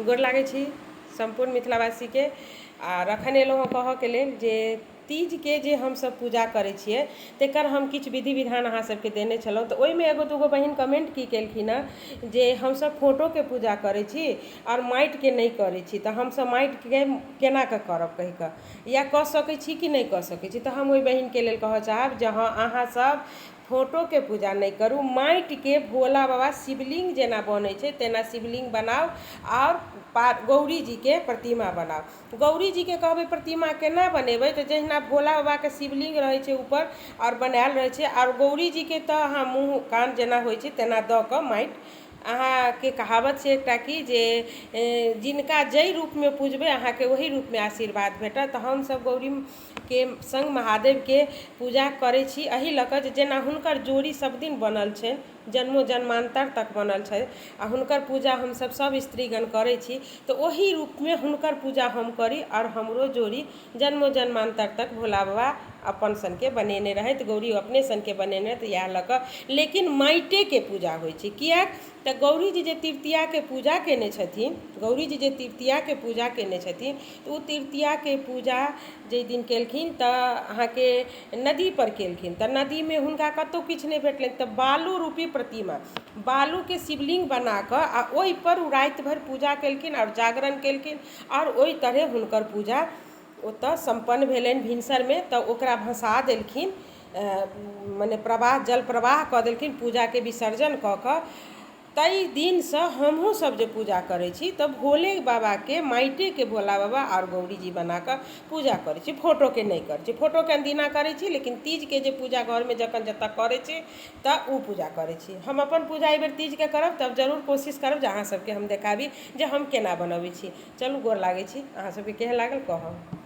गोर लागै छी संपूर्ण मिथिलावासी के। आ अखन एलहुँ कहऽ के लेल जे तीज के जे हम सब पूजा करै छियै तेकर हम किछु विधि विधान अहाँ सबके देने छलहुँ। तऽ ओहिमे एगो दूगो बहिन कमेंट की केलखिन हँ जे हमसब फोटोके पूजा करै छी और माटिके नहीं करै छी, तऽ हमसब माटिके केना कऽ करब कहि कऽ, या कऽ सकै छी कि नहीं कऽ सकै छी। तऽ हम ओहि बहिनके लेल कहऽ चाहब जे हाँ अहाँ सब फोटोके पूजा नहीं करू, माटिके भोला बाबा शिवलिंग जेना बनै छै तेना शिवलिंग बनाउ और गौरी जी के प्रतिमा बनाउ। गौरी जी के कहबै प्रतिमा केना बनेबै, तऽ जहिना भोला बाबा के शिवलिंग रहै छै ऊपर और बनायल रहै छै, और गौरी जी के तऽ अहाँ मुँह कान जेना होइ छै तेना दऽ कऽ माटि, अहाँके कहावत छै एकटा कि जे जिनका जै रूपमे पूजबै अहाँके ओही रूपमे आशीर्वाद भेटत। तऽ हमसब गौरी के संग महादेव के पूजा करै छी एहि लऽ कऽ जेना हुनकर जोड़ी सब दिन बनल छै, जन्मो जन्मांतर तक बनल छै आ हुनकर पूजा हमसब सब स्त्रीगण करै छी। तऽ ओही रूपमे हुनकर पूजा हम करी और हमरो जोड़ी जन्मो जन्मांतर तक भोला बाबा अपन सनके बनेने रहथि, गौरी अपने सनके बनेने रहथि, इएह लऽ कऽ लेकिन माटिके पूजा होइ छै। किएक तऽ गौरी जी जे तृतीयाके पूजा केने छथिन, गौरी जी जे तृतीयाके पूजा केने छथिन तऽ ओ तृतीयाके पूजा जाहि दिन केलखिन तऽ अहाँके नदी पर केलखिन। तऽ नदीमे हुनका कतहु किछु नहि भेटलनि, तऽ बालू रूपी प्रतिमा, बालूके शिवलिंग बना कऽ आ ओहिपर ओ राति भरि पूजा केलखिन और जागरण केलखिन और ओहि तरहे हुनकर पूजा ओतऽ सम्पन्न भेलनि भिनसरमे। तऽ ओकरा भसा देलखिन, मने प्रवाह जल प्रवाह कऽ देलखिन पूजाके विसर्जन कऽ कऽ। ताहि दिनसँ हमहूँ सब जे पूजा करै छी तऽ भोले बाबाके माटिके भोला बाबा और गौरी जी बना कऽ पूजा करै छी, फोटोके नहीं करै छी। फोटोके अनदिना करै छी, लेकिन तीजके जे पूजा घरमे जखन जतऽ करै छी तऽ ओ पूजा करै छी। हम अपन पूजा एहि बेर तीजके करब तब जरूर कोशिश करब जे अहाँ सबके हम देखाबी जे हम केना बनबै छी। चलू गोर लागै छी, अहाँ सबके केहन लागल कहब।